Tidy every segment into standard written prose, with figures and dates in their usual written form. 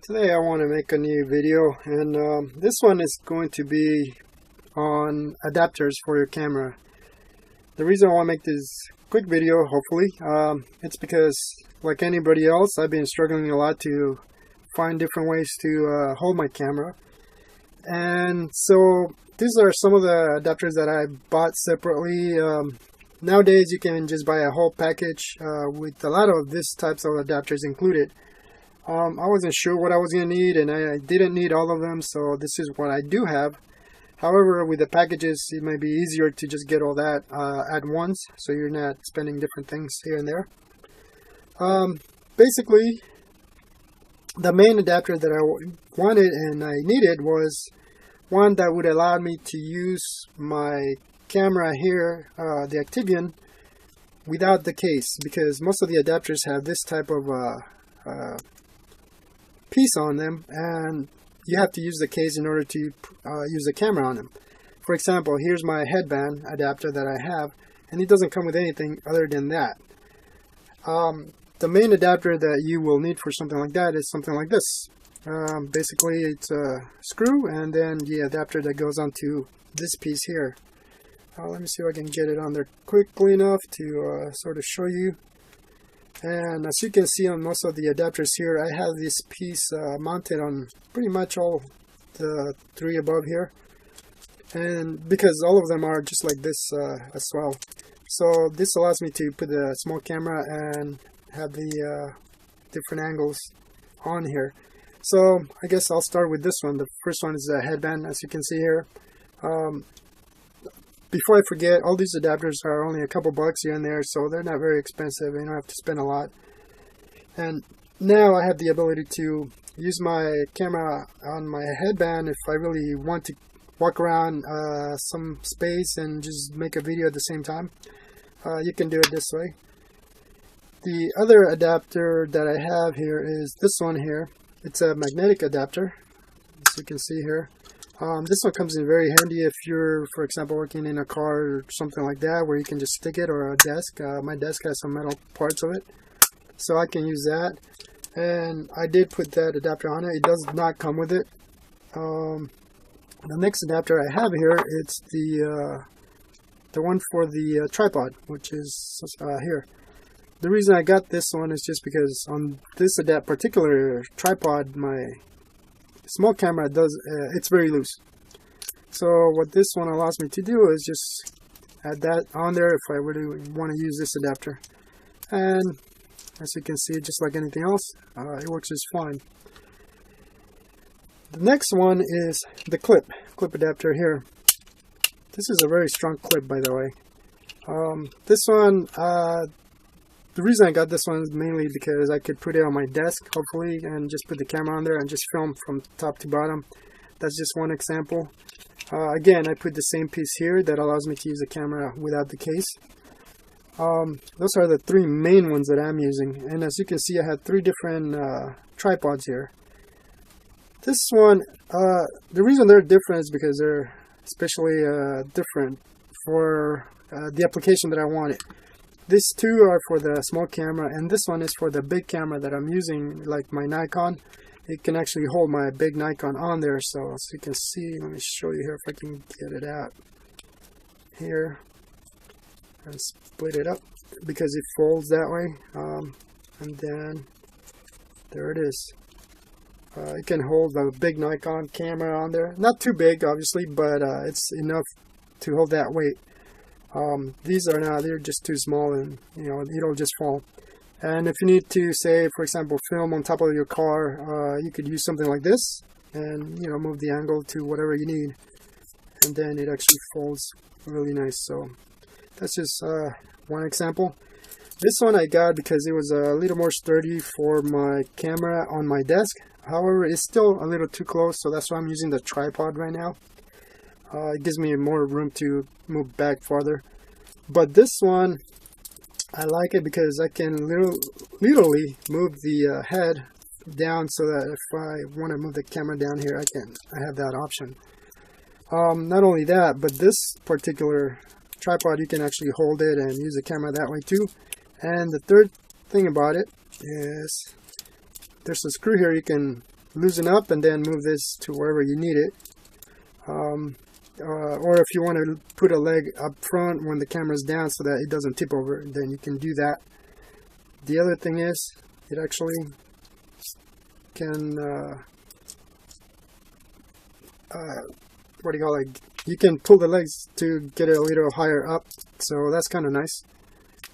Today I want to make a new video, and this one is going to be on adapters for your camera. The reason I want to make this quick video, hopefully, it's because like anybody else, I've been struggling a lot to find different ways to hold my camera. And so these are some of the adapters that I bought separately. Nowadays you can just buy a whole package with a lot of these types of adapters included. I wasn't sure what I was going to need, and I didn't need all of them, so this is what I do have. However, with the packages, it might be easier to just get all that at once, so you're not spending different things here and there. Basically, the main adapter that I wanted and I needed was one that would allow me to use my camera here, the Activion, without the case, because most of the adapters have this type of piece on them, and you have to use the case in order to use the camera on them. For example, here's my headband adapter that I have, and it doesn't come with anything other than that. The main adapter that you will need for something like that is something like this. Basically, it's a screw and then the adapter that goes onto this piece here. Let me see if I can get it on there quickly enough to sort of show you. And as you can see on most of the adapters here, I have this piece mounted on pretty much all the three above here. And because all of them are just like this as well. So this allows me to put a small camera and have the different angles on here. So I guess I'll start with this one. The first one is a headband, as you can see here. Before I forget, all these adapters are only a couple bucks here and there, so they're not very expensive. You don't have to spend a lot. And now I have the ability to use my camera on my headband if I really want to walk around some space and just make a video at the same time. You can do it this way. The other adapter that I have here is this one here. It's a magnetic adapter, as you can see here. This one comes in very handy if you're, for example, working in a car or something like that, where you can just stick it, or a desk. My desk has some metal parts of it, so I can use that. And I did put that adapter on it. It does not come with it. The next adapter I have here, it's the one for the tripod, which is here. The reason I got this one is just because on this particular tripod, my small camera it's very loose. So what this one allows me to do is just add that on there if I really want to use this adapter. And as you can see, just like anything else, it works just fine. The next one is the clip adapter here. This is a very strong clip, by the way. This one, the reason I got this one is mainly because I could put it on my desk, hopefully, and just put the camera on there and just film from top to bottom. That's just one example. Again, I put the same piece here that allows me to use the camera without the case. Those are the three main ones that I'm using. And as you can see, I have three different tripods here. This one, the reason they're different is because they're especially different for the application that I wanted. These two are for the small camera, and this one is for the big camera that I'm using, like my Nikon. It can actually hold my big Nikon on there, so as you can see, let me show you here if I can get it out here and split it up, because it folds that way. And then there it is. It can hold a big Nikon camera on there. Not too big, obviously, but it's enough to hold that weight. These are not, they're just too small, and it'll just fall. And if you need to, say, for example, film on top of your car, you could use something like this and move the angle to whatever you need, and then it actually folds really nice. So that's just one example. This one I got because it was a little more sturdy for my camera on my desk. However, it's still a little too close, so that's why I'm using the tripod right now. It gives me more room to move back farther. But this one, I like it because I can literally move the head down, so that if I want to move the camera down here, I have that option. Not only that, but this particular tripod, you can actually hold it and use the camera that way too. And the third thing about it is there's a screw here you can loosen up and then move this to wherever you need it. Or if you want to put a leg up front when the camera's down so that it doesn't tip over, then you can do that. The other thing is, it actually can, what do you call it? You can pull the legs to get it a little higher up, so that's kind of nice.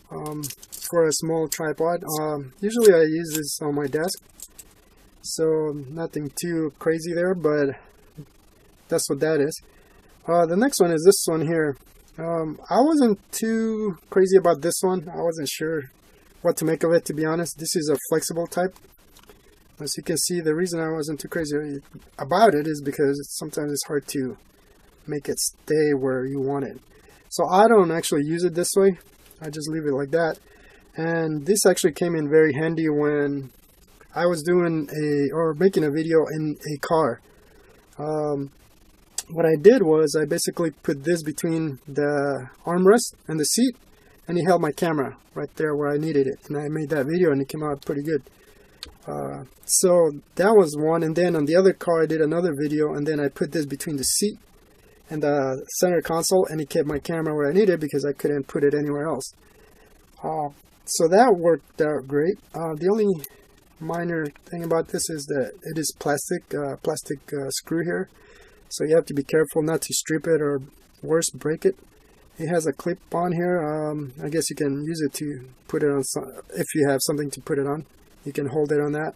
For a small tripod, usually I use this on my desk, so nothing too crazy there, but that's what that is. The next one is this one here. I wasn't too crazy about this one. I wasn't sure what to make of it, to be honest. This is a flexible type. As you can see, the reason I wasn't too crazy about it is because sometimes it's hard to make it stay where you want it. So I don't actually use it this way. I just leave it like that. And this actually came in very handy when I was doing making a video in a car. What I did was I basically put this between the armrest and the seat, and it held my camera right there where I needed it. And I made that video and it came out pretty good. So that was one, and then on the other car I did another video, and then I put this between the seat and the center console, and it kept my camera where I needed because I couldn't put it anywhere else. So that worked out great. The only minor thing about this is that it is plastic screw here, so you have to be careful not to strip it or worse, break it. It has a clip on here. I guess you can use it to put it on if you have something to put it on. You can hold it on that.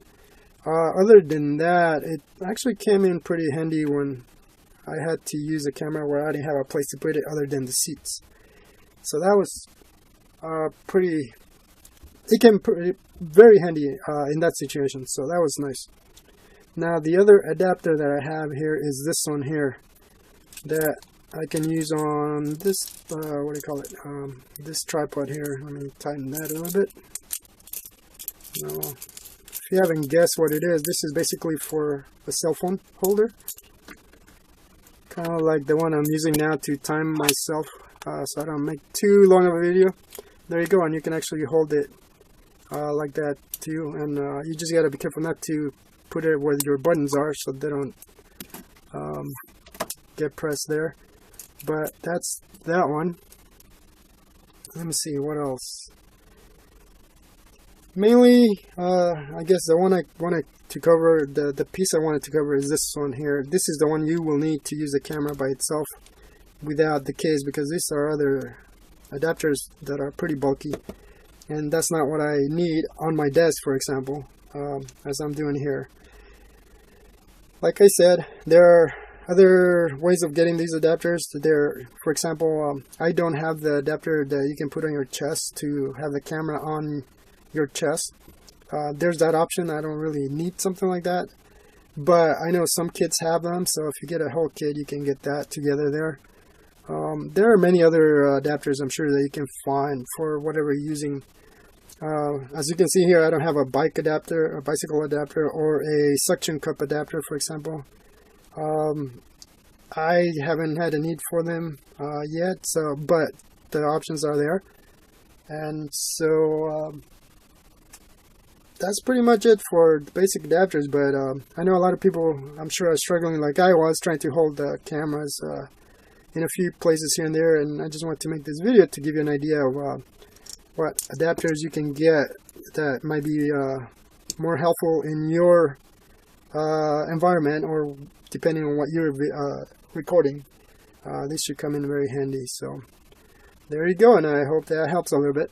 Other than that, it actually came in pretty handy when I had to use a camera where I didn't have a place to put it other than the seats. So that was it came very handy in that situation, so that was nice. Now the other adapter that I have here is this one here that I can use on this, what do you call it, this tripod here. Let me tighten that a little bit. Now, if you haven't guessed what it is, this is basically for a cell phone holder. Kind of like the one I'm using now to time myself, so I don't make too long of a video. There you go, and you can actually hold it like that too. And you just gotta be careful not to put it where your buttons are so they don't get pressed there. But that's that one. Let me see what else. Mainly, I guess the one I wanted to cover, the piece I wanted to cover is this one here. This is the one you will need to use the camera by itself without the case, because these are other adapters that are pretty bulky, and that's not what I need on my desk, for example, as I'm doing here. Like I said, there are other ways of getting these adapters. For example, I don't have the adapter that you can put on your chest to have the camera on your chest. There's that option. I don't really need something like that, but I know some kits have them, so if you get a whole kit, you can get that together there. There are many other adapters I'm sure that you can find for whatever you're using. As you can see here, I don't have a bicycle adapter, or a suction cup adapter, for example. I haven't had a need for them yet, but the options are there. And so that's pretty much it for the basic adapters. But I know a lot of people, I'm sure, are struggling like I was, trying to hold the cameras in a few places here and there, and I just want to make this video to give you an idea of what adapters you can get that might be more helpful in your environment, or depending on what you're recording. This should come in very handy. So there you go, and I hope that helps a little bit.